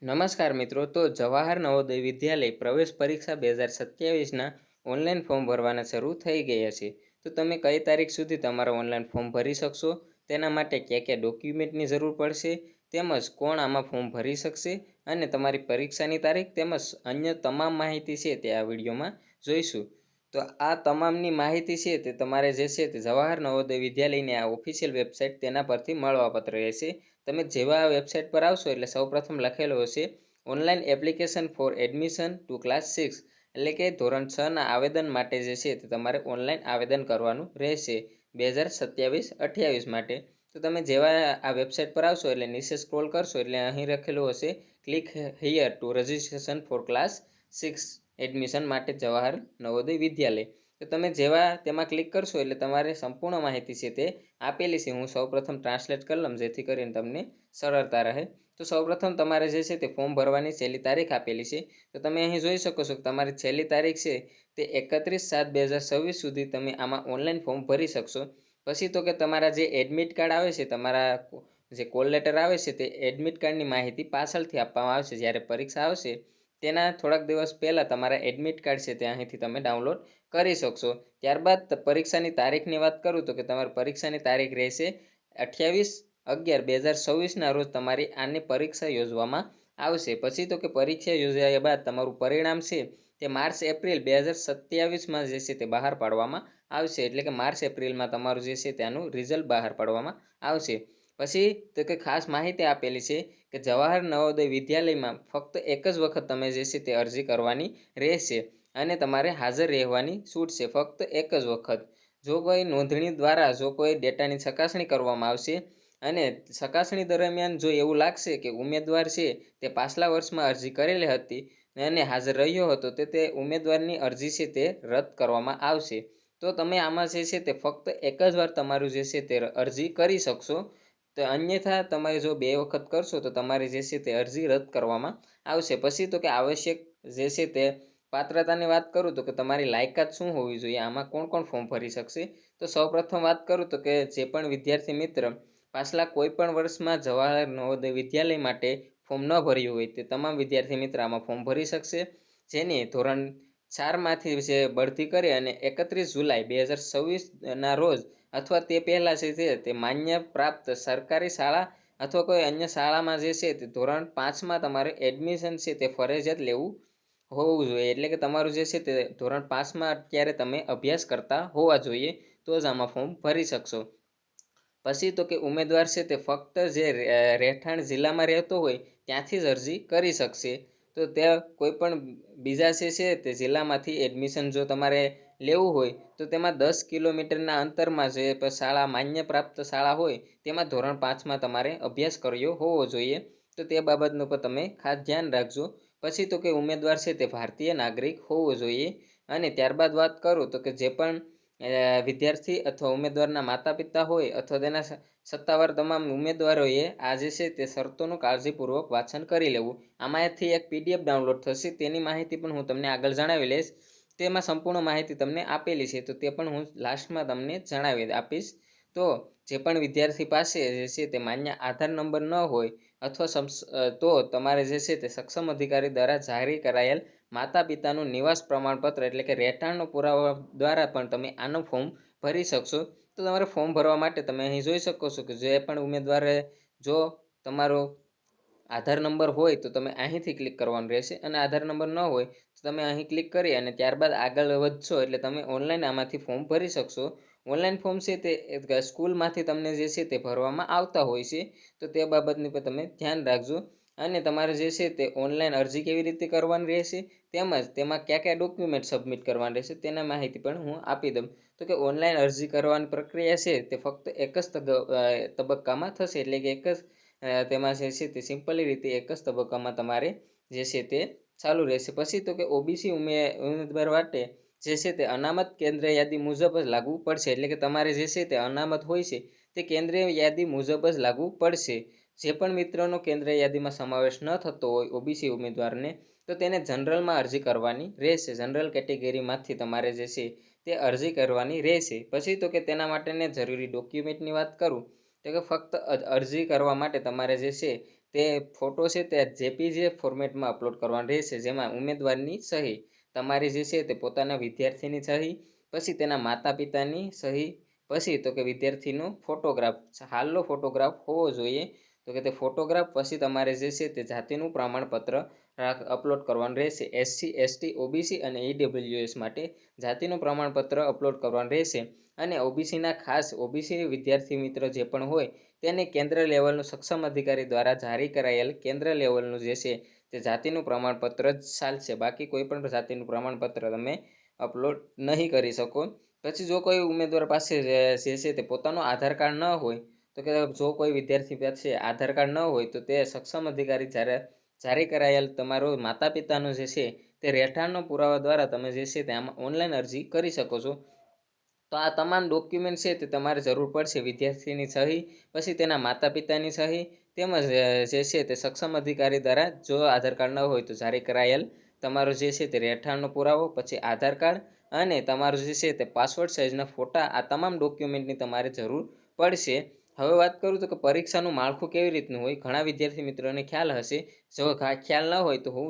નમસ્કાર મિત્રો, તો જવાહર નવોદય વિદ્યાલય પ્રવેશ પરીક્ષા 2027ના ઓનલાઈન ફોર્મ ભરવાના શરૂ થઈ ગયા છે. તો તમે કઈ તારીખ સુધી તમારા ઓનલાઈન ફોર્મ ભરી શકશો, તેના માટે ક્યાં ક્યાં ડોક્યુમેન્ટની જરૂર પડશે, તેમજ કોણ આમાં ફોર્મ ભરી શકશે અને તમારી પરીક્ષાની તારીખ તેમજ અન્ય તમામ માહિતી છે તે આ વિડીયોમાં જોઈશું. તો આ તમામની માહિતી છે તે તમારે જે છે તે જવાહર નવોદય વિદ્યાલયની આ ઓફિશિયલ વેબસાઇટ તેના પરથી મળવાપાત્ર રહેશે. તમે જેવા વેબસાઇટ પર આવશો એટલે સૌપ્રથમ લખેલો હશે online application for admission two class 6, એટલે કે ધોરણ 6ના આવેદન માટે જે છે તે તમારે ઓનલાઈન આવેદન કરવાનું રહેશે 2027-28 માટે. તો તમે જેવા આ વેબસાઇટ પર આવશો એટલે નીચે સ્ક્રોલ કરશો એટલે અહીં લખેલું હશે click here two registration four class 6 admission માટે જવાહર નવોદય વિદ્યાલય. તો તમે જેવા તેમાં ક્લિક કરશો એટલે તમારે સંપૂર્ણ માહિતી છે તે આપેલી છે. હું સૌપ્રથમ ટ્રાન્સલેટ કરી લઉં જેથી કરીને તમને સરળતા રહે. તો સૌપ્રથમ તમારે જે છે તે ફોર્મ ભરવાની છેલ્લી તારીખ આપેલી છે. તો તમે અહીં જોઈ શકો છો કે તમારી છેલ્લી તારીખ છે તે 31/7/2026 સુધી તમે આમાં ઓનલાઈન ફોર્મ ભરી શકશો. પછી તો કે તમારા જે એડમિટ કાર્ડ આવે છે, તમારા જે કોલ લેટર આવે છે, તે એડમિટ કાર્ડની માહિતી પાછળથી આપવામાં આવશે. જ્યારે પરીક્ષા આવશે તેના થોડાક દિવસ પહેલાં તમારા એડમિટ કાર્ડ છે તે અહીંથી તમે ડાઉનલોડ કરી શકશો. ત્યારબાદ પરીક્ષાની તારીખની વાત કરું તો કે તમારી પરીક્ષાની તારીખ રહેશે 28/11/2026ના રોજ તમારી આની પરીક્ષા યોજવામાં આવશે. પછી તો કે પરીક્ષા યોજાયા બાદ તમારું પરિણામ છે તે માર્ચ-એપ્રિલ 2027માં જે છે તે બહાર પાડવામાં આવશે. એટલે કે માર્ચ-એપ્રિલમાં તમારું જે છે તેનું રિઝલ્ટ બહાર પાડવામાં આવશે. પછી તો કે ખાસ માહિતી આપેલી છે કે જવાહર નવોદય વિદ્યાલયમાં ફક્ત એક જ વખત તમે જે છે તે અરજી કરવાની રહેશે અને તમારે હાજર રહેવાની છૂટ છે ફક્ત એક જ વખત. જો કોઈ નોંધણી દ્વારા જો કોઈ ડેટાની ચકાસણી કરવામાં આવશે અને ચકાસણી દરમિયાન જો એવું લાગશે કે ઉમેદવાર છે તે પાછલા વર્ષમાં અરજી કરેલી હતી અને હાજર રહ્યો હતો તો તે ઉમેદવારની અરજી છે તે રદ કરવામાં આવશે. તો તમે આમાં જે છે તે ફક્ત એક જ વાર તમારું જે છે તે અરજી કરી શકશો. તો અન્યથા તમે જો બે વખત કરશો તો તમારી જે છે તે અરજી રદ કરવામાં આવશે. પછી તો કે આવશ્યક જે છે તે પાત્રતાની વાત કરું તો કે તમારી લાયકાત શું હોવી જોઈએ, આમાં કોણ કોણ ફોર્મ ભરી શકશે. તો સૌપ્રથમ વાત કરું તો કે જે પણ વિદ્યાર્થી મિત્ર પાછલા કોઈ પણ વર્ષમાં જવાહર નવોદય વિદ્યાલય માટે ફોર્મ ન ભર્યું હોય તે તમામ વિદ્યાર્થી મિત્ર આમાં ફોર્મ ભરી શકશે. જેની ધોરણ 4માંથી જે બઢતી કરી અને 31 જુલાઈ 2026ના રોજ અથવા તે પહેલાં છે તે માન્ય પ્રાપ્ત સરકારી શાળા અથવા કોઈ અન્ય શાળામાં જે છે તે ધોરણ 5માં તમારે એડમિશન છે તે ફરજિયાત લેવું હોવું જોઈએ. એટલે કે તમારું જે છે તે ધોરણ 5માં અત્યારે તમે અભ્યાસ કરતા હોવા જોઈએ તો જ આમાં ફોર્મ ભરી શકશો. પછી તો કે ઉમેદવાર છે તે ફક્ત જે રહેઠાણ જિલ્લામાં રહેતો હોય ત્યાંથી જ અરજી કરી શકશે. તો ત્યાં કોઈ પણ બીજા છે તે જિલ્લામાંથી એડમિશન જો તમારે લેવું હોય તો તેમાં 10 કિલોમીટરના અંતરમાં જે શાળા માન્ય પ્રાપ્ત શાળા હોય તેમાં ધોરણ 5માં તમારે અભ્યાસ કર્યો હોવો જોઈએ. તો તે બાબતનું પણ તમે ખાસ ધ્યાન રાખજો. પછી તો કે ઉમેદવાર છે તે ભારતીય નાગરિક હોવો જોઈએ. અને ત્યારબાદ વાત કરું તો કે જે પણ વિદ્યાર્થી અથવા ઉમેદવારના માતા પિતા હોય અથવા તેના સત્તાવાર તમામ ઉમેદવારોએ આ જે છે તે શરતોનું કાળજીપૂર્વક વાંચન કરી લેવું. આમાંથી એક PDF ડાઉનલોડ થશે, તેની માહિતી પણ હું તમને આગળ જણાવી લઈશ. તેમાં સંપૂર્ણ માહિતી તમને આપેલી છે તો તે પણ હું લાસ્ટમાં તમને જણાવી આપીશ. તો જે પણ વિદ્યાર્થી પાસે જે છે તે માન્ય આધાર નંબર ન હોય અથવા તો તમારે જે છે તે સક્ષમ અધિકારી દ્વારા જારી કરાયેલ માતા પિતાનું નિવાસ પ્રમાણપત્ર એટલે કે રહેઠાણનો પુરાવા દ્વારા પણ તમે આનું ફોર્મ ભરી શકશો. તો તમારે ફોર્મ ભરવા માટે તમે અહીં જોઈ શકો છો કે જે પણ ઉમેદવારે જો તમારો આધાર નંબર હોય તો તમે અહીંથી ક્લિક કરવાનું રહેશે અને આધાર નંબર ન હોય તો તમે અહીં ક્લિક કરી અને ત્યારબાદ આગળ વધશો એટલે તમે ઓનલાઈન આમાંથી ફોર્મ ભરી શકશો. ઓનલાઈન ફોર્મ છે તે સ્કૂલમાંથી તમને જે છે તે ભરવામાં આવતા હોય છે. તો તે બાબતની પણ તમે ધ્યાન રાખજો. અને તમારે જે છે તે ઓનલાઈન અરજી કેવી રીતે કરવાની રહેશે તેમજ તેમાં કયા કયા ડોક્યુમેન્ટ સબમિટ કરવાના રહેશે તેના માહિતી પણ હું આપી દઉં. તો કે ઓનલાઈન અરજી કરવાની પ્રક્રિયા છે તે ફક્ત એક જ તબક્કામાં થશે. એટલે કે એક જ તેમાં જે છે તે સિમ્પલી રીતે એક જ તબક્કામાં તમારે જે છે તે ચાલુ રહેશે. પછી તો કે ઓબીસી ઉમેદવાર માટે જે છે તે અનામત કેન્દ્રીય યાદી મુજબ જ લાગુ પડશે. એટલે કે તમારે જે છે તે અનામત હોય છે તે કેન્દ્રીય યાદી મુજબ જ લાગુ પડશે. જે પણ મિત્રોનો કેન્દ્રીય યાદીમાં સમાવેશ ન થતો હોય ઓબીસી ઉમેદવારને તો તેને જનરલમાં અરજી કરવાની રહેશે. જનરલ કેટેગરીમાંથી તમારે જે છે તે અરજી કરવાની રહેશે. પછી તો કે તેના માટેને જરૂરી ડોક્યુમેન્ટની વાત કરું તો કે ફક્ત અરજી કરવા માટે તમારે જે છે તે ફોટો છે તે જેપીજી ફોર્મેટમાં અપલોડ કરવાનો રહેશે, જેમાં ઉમેદવારની સહી, તમારી જે છે તે પોતાના વિદ્યાર્થીની સહી, પછી તેના માતા પિતાની સહી, પછી તો કે વિદ્યાર્થીનો ફોટોગ્રાફ, હાલનો ફોટોગ્રાફ હોવો જોઈએ, તો કે તે ફોટોગ્રાફ, પછી તમારે જે છે તે જાતિનું પ્રમાણપત્ર અપલોડ કરવાનું રહેશે. એસસી એસટી ઓબીસી અને ઈડબ્લ્યુએસ માટે જાતિનું પ્રમાણપત્ર અપલોડ કરવાનું રહેશે. અને ઓબીસીના ખાસ ઓબીસી વિદ્યાર્થી મિત્ર જે પણ હોય તેને કેન્દ્ર લેવલનું સક્ષમ અધિકારી દ્વારા જારી કરાયેલ કેન્દ્ર લેવલનું જે છે તે જાતિનું પ્રમાણપત્ર જ ચાલશે, બાકી કોઈ પણ જાતિનું પ્રમાણપત્ર તમે અપલોડ નહીં કરી શકો. પછી જો કોઈ ઉમેદવાર પાસે જે છે તે પોતાનું આધાર કાર્ડ ન હોય, તો કે જો કોઈ વિદ્યાર્થી પાસે આધાર કાર્ડ ન હોય તો તે સક્ષમ અધિકારી જ્યારે જારી કરાયેલ તમારો માતા પિતાનો જે છે તે રહેઠાણનો પુરાવા દ્વારા તમે જે છે તે આમાં ઓનલાઈન અરજી કરી શકો છો. તો આ તમામ ડોક્યુમેન્ટ છે તે તમારે જરૂર પડશે. વિદ્યાર્થીની સહી, પછી તેના માતા પિતાની સહી, તેમજ જે છે તે સક્ષમ અધિકારી દ્વારા જો આધાર કાર્ડ ન હોય તો જારી કરાયેલ તમારો જે છે તે રહેઠાણનો પુરાવો, પછી આધાર કાર્ડ અને તમારું જે છે તે પાસપોર્ટ સાઇઝના ફોટા, આ તમામ ડોક્યુમેન્ટની તમારે જરૂર પડશે. હવે વાત કરું તો કે પરીક્ષાનું માળખું કેવી રીતનું હોય, ઘણા વિદ્યાર્થી મિત્રોને ખ્યાલ હશે. જો ખ્યાલ ન હોય તો હું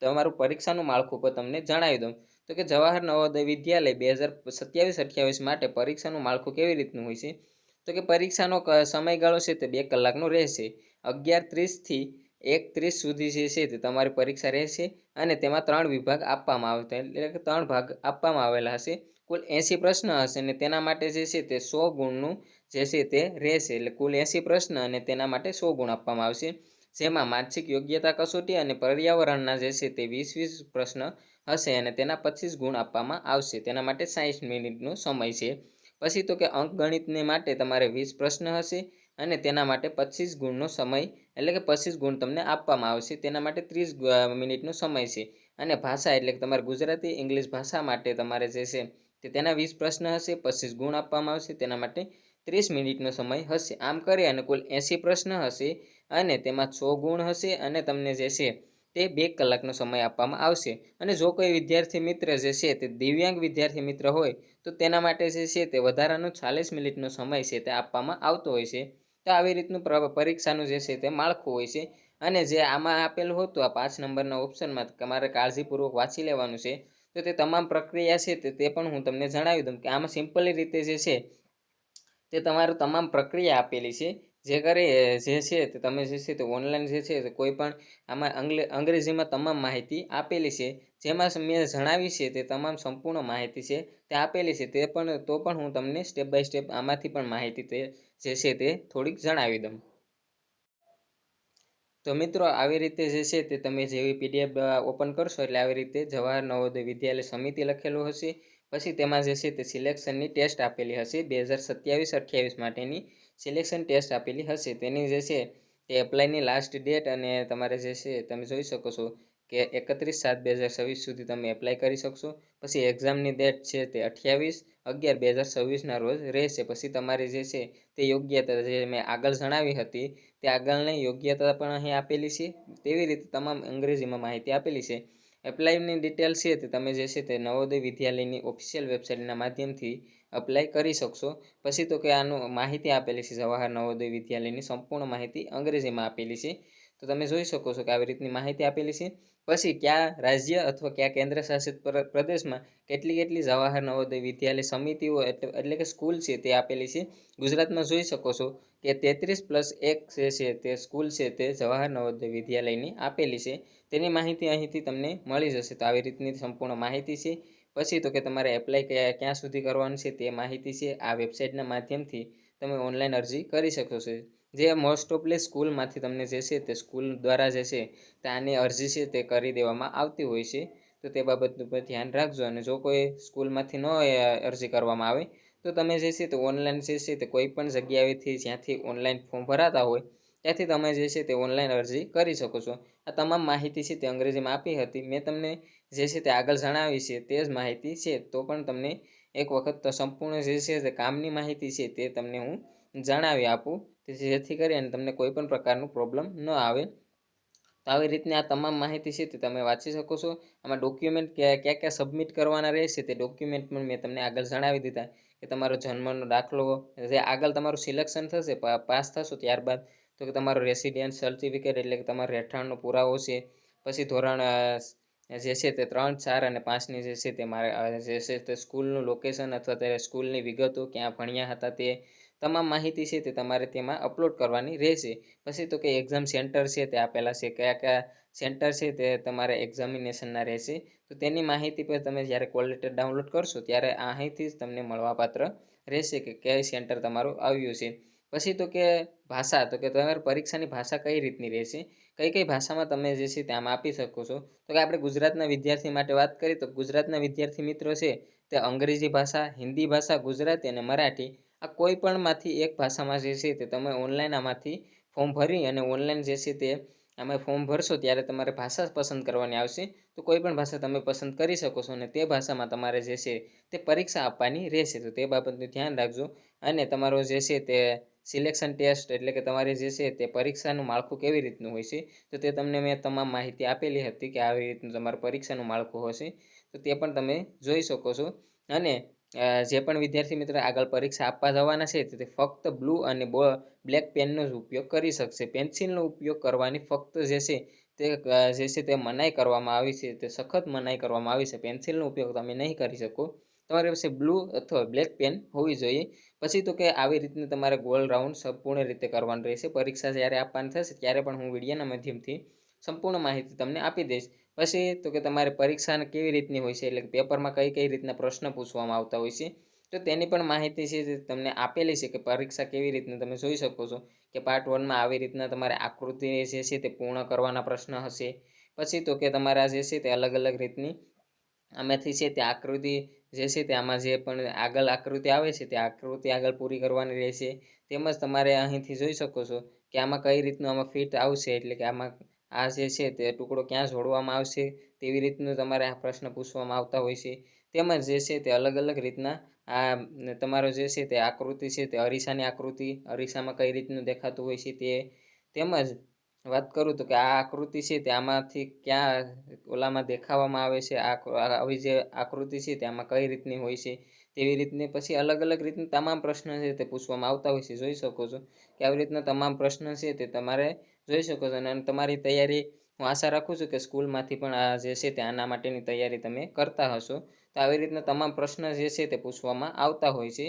તમારું પરીક્ષાનું માળખું પર તમને જણાવી દઉં. તો કે જવાહર નવોદય વિદ્યાલય 2027-28 માટે પરીક્ષાનું માળખું કેવી રીતનું હોય છે, તો કે પરીક્ષાનો સમયગાળો છે તે 2 કલાકનો રહેશે. 11:30 થી 1:30 સુધી જે છે તે તમારી પરીક્ષા રહેશે અને તેમાં 3 વિભાગ આપવામાં આવે, એટલે કે 3 ભાગ આપવામાં આવેલા હશે. કુલ 80 પ્રશ્ન હશે અને તેના માટે જે છે તે 100 ગુણનું જે છે તે રહેશે, એટલે કુલ 80 પ્રશ્ન અને તેના માટે 100 ગુણ આપવામાં આવશે. જેમાં માનસિક યોગ્યતા કસોટી અને પર્યાવરણના જે છે તે 20 પ્રશ્ન હશે અને તેના 25 ગુણ આપવામાં આવશે, તેના માટે 60 મિનિટનો સમય છે. પછી તો કે અંકગણિતને માટે તમારે 20 પ્રશ્ન હશે અને તેના માટે 25 ગુણનો સમય, એટલે કે 25 ગુણ તમને આપવામાં આવશે, તેના માટે 30 મિનિટનો સમય છે. અને ભાષા એટલે કે તમારે ગુજરાતી ઇંગ્લિશ ભાષા માટે તમારે જે છે તે તેના 20 પ્રશ્ન હશે, 25 ગુણ આપવામાં આવશે, તેના માટે 30 મિનિટનો સમય હશે. આમ કરી અને કુલ 80 પ્રશ્ન હશે અને તેમાં 100 ગુણ હશે અને તમને જે છે તે 2 કલાકનો સમય આપવામાં આવશે. અને જો કોઈ વિદ્યાર્થી મિત્ર જે છે તે દિવ્યાંગ વિદ્યાર્થી મિત્ર હોય તો તેના માટે જે છે તે વધારાનો 40 મિનિટનો સમય છે તે આપવામાં આવતો હોય છે. તો આવી રીતનું પરીક્ષાનું જે છે તે માળખું હોય છે. અને જે આમાં આપેલું હતું આ 5 નંબરના ઓપ્શનમાં તમારે કાળજીપૂર્વક વાંચી લેવાનું છે. તો તે તમામ પ્રક્રિયા છે તે પણ હું તમને જણાવી દઉં કે આમાં સિમ્પલી રીતે જે છે તે તમારું તમામ પ્રક્રિયા આપેલી છે. જે કરે જે છે તે તમે જે છે તે ઓનલાઈન જે છે તે કોઈ પણ આમાં અંગ્રેજીમાં તમામ માહિતી આપેલી છે. જેમાં મેં જણાવી છે તે તમામ સંપૂર્ણ માહિતી છે તે આપેલી છે, તે પણ તો પણ હું તમને સ્ટેપ બાય સ્ટેપ આમાંથી પણ માહિતી તે જે છે તે થોડીક જણાવી દઉં. તો મિત્રો આવી રીતે જે છે તે તમે જેવી પીડીએફ ઓપન કરશો એટલે આવી રીતે જવાહર નવોદય વિદ્યાલય સમિતિ લખેલું હશે. પછી તેમાં જે છે તે સિલેક્શનની ટેસ્ટ આપેલી હશે, 2027-28 માટેની સિલેક્શન ટેસ્ટ આપેલી હશે. તેની જે છે તે એપ્લાયની લાસ્ટ ડેટ અને તમારે જે છે તમે જોઈ શકો છો કે 31/7/2026 સુધી તમે એપ્લાય કરી શકશો. પછી એક્ઝામની ડેટ છે તે 28/11/2026ના રોજ રહેશે. પછી તમારી જે છે તે યોગ્યતા જે મેં આગળ જણાવી હતી તે આગળની યોગ્યતા પણ અહીં આપેલી છે. તેવી રીતે તમામ અંગ્રેજીમાં માહિતી આપેલી છે. એપ્લાયની ડિટેલ છે તે તમે જે છે તે નવોદય વિદ્યાલયની ઓફિશિયલ વેબસાઇટના માધ્યમથી અપ્લાય કરી શકશો. પછી તો કે આનું માહિતી આપેલી છે, જવાહર નવોદય વિદ્યાલયની સંપૂર્ણ માહિતી અંગ્રેજીમાં આપેલી છે. તો તમે જોઈ શકો છો કે આવી રીતની માહિતી આપેલી છે. પછી કયા રાજ્ય અથવા કયા કેન્દ્ર શાસિત પ્રદેશમાં કેટલી જવાહર નવોદય વિદ્યાલય સમિતિઓ એટલે કે સ્કૂલ છે તે આપેલી છે. ગુજરાતમાં જોઈ શકો છો કે 33+1 જે છે તે સ્કૂલ છે તે જવાહર નવોદય વિદ્યાલયની આપેલી છે. તેની માહિતી અહીંથી તમને મળી જશે. તો આવી રીતની સંપૂર્ણ માહિતી છે. પછી તો કે તમારે એપ્લાય ક્યાં સુધી કરવાનું છે તે માહિતી છે. આ વેબસાઇટના માધ્યમથી તમે ઓનલાઈન અરજી કરી શકો છો. જે મોસ્ટ ઓફલી સ્કૂલમાંથી તમને જે છે તે સ્કૂલ દ્વારા જે છે તે આની અરજી છે તે કરી દેવામાં આવતી હોય છે. તો તે બાબતનું પણ ધ્યાન રાખજો. અને જો કોઈ સ્કૂલમાંથી ન અરજી કરવામાં આવે તો તમે જે છે તે ઓનલાઈન જે છે તે કોઈ પણ જગ્યાએથી જ્યાંથી ઓનલાઈન ફોર્મ ભરાતા હોય ત્યાંથી તમે જે છે તે ઓનલાઈન અરજી કરી શકો છો. આ તમામ માહિતી છે તે અંગ્રેજીમાં આપી હતી. મેં તમને જે છે તે આગળ જણાવી છે તે જ માહિતી છે, તો પણ તમને એક વખત સંપૂર્ણ જે છે તે કામની માહિતી છે તે તમને હું જણાવી આપું, જેથી કરીને તમને કોઈ પણ પ્રકારનું પ્રોબ્લેમ ન આવે. તો આવી રીતની આ તમામ માહિતી છે તે તમે વાંચી શકો છો. આમાં ડોક્યુમેન્ટ ક્યાં સબમિટ કરવાના રહેશે તે ડોક્યુમેન્ટ પણ મેં તમને આગળ જણાવી દીધા કે તમારો જન્મનો દાખલો, જે આગળ તમારું સિલેક્શન થશે પાસ થશો ત્યારબાદ, તો તો કે તમારો રેસિડેન્સ સર્ટિફિકેટ એટલે કે તમારો રહેઠાણનો પુરાવો છે, પછી ધોરણ જે છે તે 3, 4 અને 5ની જે છે તે જે છે તે સ્કૂલનું લોકેશન અથવા તે સ્કૂલની વિગતો, ક્યાં ભણ્યા હતા તે તમામ માહિતી છે તે તમારે તેમાં અપલોડ કરવાની રહેશે. પછી તો કે એક્ઝામ સેન્ટર છે તે આપેલા છે, કયા કયા સેન્ટર છે તે તમારે એક્ઝામિનેશનના રહેશે. તો તેની માહિતી પર તમે જ્યારે કોલ લેટર ડાઉનલોડ કરશો ત્યારે અહીંથી જ તમને મળવાપાત્ર રહેશે કે કઈ સેન્ટર તમારું આવ્યું છે. પછી તો કે ભાષા, તો કે તમારી પરીક્ષાની ભાષા કઈ રીતની રહેશે, કઈ કઈ ભાષામાં તમે જે છે તે આમ આપી શકો છો. તો કે આપણે ગુજરાતના વિદ્યાર્થી માટે વાત કરીએ તો ગુજરાતના વિદ્યાર્થી મિત્રો છે તે અંગ્રેજી ભાષા, હિન્દી ભાષા, ગુજરાતી અને મરાઠી આ કોઈ પણમાંથી એક ભાષામાં જે છે તે તમે ઓનલાઈન આમાંથી ફોર્મ ભરી અને ઓનલાઈન જે છે તે આમાં ફોર્મ ભરશો ત્યારે તમારે ભાષા પસંદ કરવાની આવશે. તો કોઈ પણ ભાષા તમે પસંદ કરી શકો છો અને તે ભાષામાં તમારે જે છે તે પરીક્ષા આપવાની રહેશે. તો તે બાબતનું ધ્યાન રાખજો. અને તમારો જે છે તે સિલેક્શન ટેસ્ટ એટલે કે તમારી જે છે તે પરીક્ષાનું માળખું કેવી રીતનું હોય છે, તો તે તમને મેં તમામ માહિતી આપેલી હતી કે આવી રીતનું તમારું પરીક્ષાનું માળખું હશે. તો તે પણ તમે જોઈ શકો છો. અને જે પણ વિદ્યાર્થી મિત્ર આગળ પરીક્ષા આપવા જવાના છે તે ફક્ત બ્લુ અને બ્લેક પેનનો જ ઉપયોગ કરી શકશે. પેન્સિલનો ઉપયોગ કરવાની ફક્ત જે છે તે મનાઈ કરવામાં આવી છે, તે સખત મનાઈ કરવામાં આવી છે. પેન્સિલનો ઉપયોગ તમે નહીં કરી શકો. તમારી પાસે બ્લુ અથવા બ્લેક પેન હોવી જોઈએ. પછી તો કે આવી રીતનું તમારે ગોલ રાઉન્ડ સંપૂર્ણ રીતે કરવાનું રહેશે. પરીક્ષા જ્યારે આપવાની થશે ત્યારે પણ હું વિડીયોના માધ્યમથી સંપૂર્ણ માહિતી તમને આપી દઈશ. પછી તો કે તમારે પરીક્ષાને કેવી રીતની હોય છે એટલે કે પેપરમાં કઈ કઈ રીતના પ્રશ્ન પૂછવામાં આવતા હોય છે, તો તેની પણ માહિતી છે જે તમને આપેલી છે કે પરીક્ષા કેવી રીતની તમે જોઈ શકો છો કે પાર્ટ 1માં આવી રીતના તમારે આકૃતિ જે છે તે પૂર્ણ કરવાના પ્રશ્ન હશે. પછી તો કે તમારા જે છે તે અલગ અલગ રીતની આમાંથી છે તે આકૃતિ જે છે તે આમાં જે પણ આગળ આકૃતિ આવે છે તે આકૃતિ આગળ પૂરી કરવાની રહેશે. તેમજ તમારે અહીંથી જોઈ શકો છો કે આમાં કઈ રીતનું આમાં ફિટ આવશે એટલે કે આમાં આ જે છે તે ટુકડો ક્યાં જોડવામાં આવશે તેવી રીતનું તમારે આ પ્રશ્ન પૂછવામાં આવતા હોય છે. તેમજ જે છે તે અલગ અલગ રીતના આ તમારો જે છે તે આકૃતિ છે તે અરીસાની આકૃતિ, અરીસામાં કઈ રીતનું દેખાતું હોય છે તે. તેમજ વાત કરું તો કે આ આકૃતિ છે તે આમાંથી ક્યાં ઓલામાં દેખાવામાં આવે છે, આવી જે આકૃતિ છે તે આમાં કઈ રીતની હોય છે તેવી રીતની. પછી અલગ અલગ રીતના તમામ પ્રશ્ન છે તે પૂછવામાં આવતા હોય છે. જોઈ શકો છો કે આવી રીતના તમામ પ્રશ્ન છે તે તમારે જોઈ શકો છો. અને તમારી તૈયારી હું આશા રાખું છું કે સ્કૂલમાંથી પણ આ જે છે તે આના માટેની તૈયારી તમે કરતા હશો. તો આવી રીતના તમામ પ્રશ્ન જે છે તે પૂછવામાં આવતા હોય છે.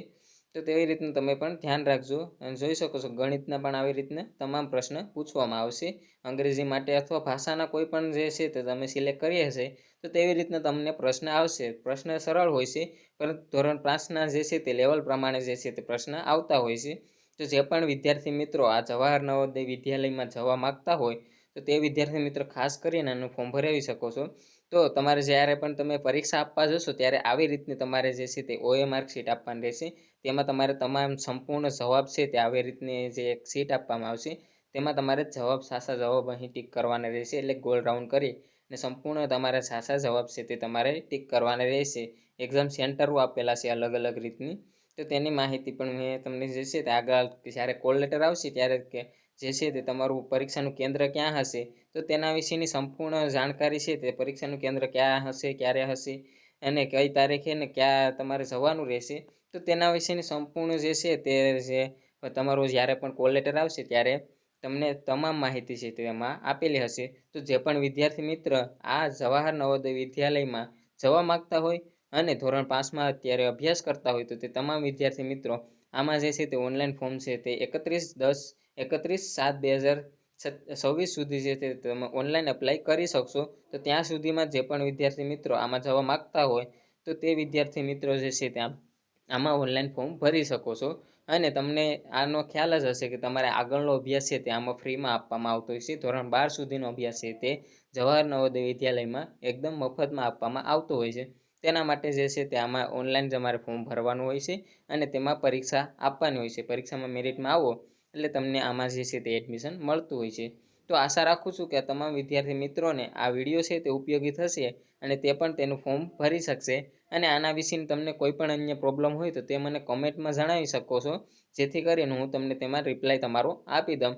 તો તેવી રીતનું તમે પણ ધ્યાન રાખજો. અને જોઈ શકો છો ગણિતના પણ આવી રીતના તમામ પ્રશ્ન પૂછવામાં આવશે. અંગ્રેજી માટે અથવા ભાષાના કોઈ પણ જે છે તે તમે સિલેક્ટ કરી હશે તો તેવી રીતના તમને પ્રશ્ન આવશે. પ્રશ્ન સરળ હોય છે પરંતુ ધોરણ 5ના જે છે તે લેવલ પ્રમાણે જે છે તે પ્રશ્ન આવતા હોય છે. તો જે પણ વિદ્યાર્થી મિત્રો આ જવાહર નવોદય વિદ્યાલયમાં જવા માગતા હોય તો તે વિદ્યાર્થી મિત્રો ખાસ કરીને આનું ફોર્મ ભરાવી શકો છો. તો તમારે જ્યારે પણ તમે પરીક્ષા આપવા જશો ત્યારે આવી રીતની તમારે જે છે તે OMR શીટ આપવાની રહેશે. તેમાં તમારે તમામ સંપૂર્ણ જવાબ છે તે આવી રીતની જે એક શીટ આપવામાં આવશે તેમાં તમારે સાચા જવાબ અહીં ટીક કરવાના રહેશે. એટલે ગોલ રાઉન્ડ કરી અને સંપૂર્ણ તમારા સાચા જવાબ છે તે તમારે ટીક કરવાના રહેશે. એક્ઝામ સેન્ટરો આપેલા છે અલગ અલગ રીતની, તો તેની માહિતી પણ મેં તમને જે છે તે આગળ જ્યારે કોલ લેટર આવશે ત્યારે જે છે તે તમારું પરીક્ષાનું કેન્દ્ર ક્યાં હશે તો તેના વિશેની સંપૂર્ણ જાણકારી છે તે પરીક્ષાનું કેન્દ્ર ક્યાં હશે, ક્યારે હશે અને કઈ તારીખે ને ક્યાં તમારે જવાનું રહેશે તો તેના વિશેની સંપૂર્ણ જે છે તે જે તમારું જ્યારે પણ કોલ લેટર આવશે ત્યારે તમને તમામ માહિતી છે તે એમાં આપેલી હશે. તો જે પણ વિદ્યાર્થી મિત્ર આ જવાહર નવોદય વિદ્યાલયમાં જવા માગતા હોય અને ધોરણ 5માં અત્યારે અભ્યાસ કરતા હોય તો તે તમામ વિદ્યાર્થી મિત્રો આમાં જે છે તે ઓનલાઈન ફોર્મ છે તે 31/7/2026 સુધી છે તે તમે ઓનલાઈન એપ્લાય કરી શકશો. તો ત્યાં સુધીમાં જે પણ વિદ્યાર્થી મિત્રો આમાં જવા માગતા હોય તો તે વિદ્યાર્થી મિત્રો જે છે ત્યાં આમાં ઓનલાઈન ફોર્મ ભરી શકો છો. અને તમને આનો ખ્યાલ જ હશે કે તમારે આગળનો અભ્યાસ છે તે આમાં ફ્રીમાં આપવામાં આવતો હોય છે. ધોરણ 12 સુધીનો અભ્યાસ છે તે જવાહર નવોદય વિદ્યાલયમાં એકદમ મફતમાં આપવામાં આવતો હોય છે. તેના માટે જે છે તે આમાં ઓનલાઈન તમારે ફોર્મ ભરવાનું હોય છે અને તેમાં પરીક્ષા આપવાની હોય છે. પરીક્ષામાં મેરિટમાં આવો એટલે તમને આમાં જે છે તે એડમિશન મળતું હોય છે. તો આશા રાખું છું કે આ તમામ વિદ્યાર્થી મિત્રોને આ વિડીયો છે તે ઉપયોગી થશે અને તે પણ તેનું ફોર્મ ભરી શકશે. અને આના વિશેની તમને કોઈ પણ અન્ય પ્રોબ્લેમ હોય તો તે મને કમેન્ટમાં જણાવી શકો છો, જેથી કરીને હું તમને તેમાં રિપ્લાય તમારો આપી દઉં.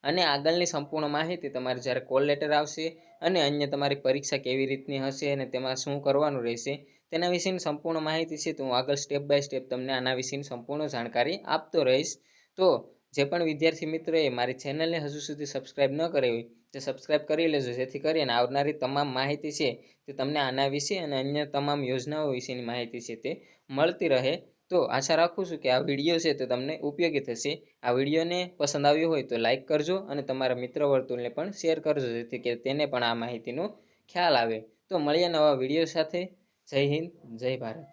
અને આગળની સંપૂર્ણ માહિતી તમારે જ્યારે કોલ લેટર આવશે અને અન્ય તમારી પરીક્ષા કેવી રીતની હશે અને તેમાં શું કરવાનું રહેશે તેના વિશેની સંપૂર્ણ માહિતી છે તો હું આગળ સ્ટેપ બાય સ્ટેપ તમને આના વિશેની સંપૂર્ણ જાણકારી આપતો રહીશ. તો જે પણ વિદ્યાર્થી મિત્રોએ મારી ચેનલને હજુ સુધી સબસ્ક્રાઈબ ન કરી હોય તે સબસ્ક્રાઈબ કરી લેજો, જેથી કરીને આવનારી તમામ માહિતી છે તે તમને આના વિશે અને અન્ય તમામ યોજનાઓ વિશેની માહિતી છે તે મળતી રહે. તો આશા રાખું છું કે આ વિડીયો છે તે તમને ઉપયોગી થશે. આ વિડીયોને પસંદ આવ્યો હોય તો લાઇક કરજો અને તમારા મિત્ર વર્તુળને પણ શેર કરજો, જેથી કે તેને પણ આ માહિતીનો ખ્યાલ આવે. તો મળીએ નવા વિડીયો સાથે. જય હિન્દ, જય ભારત.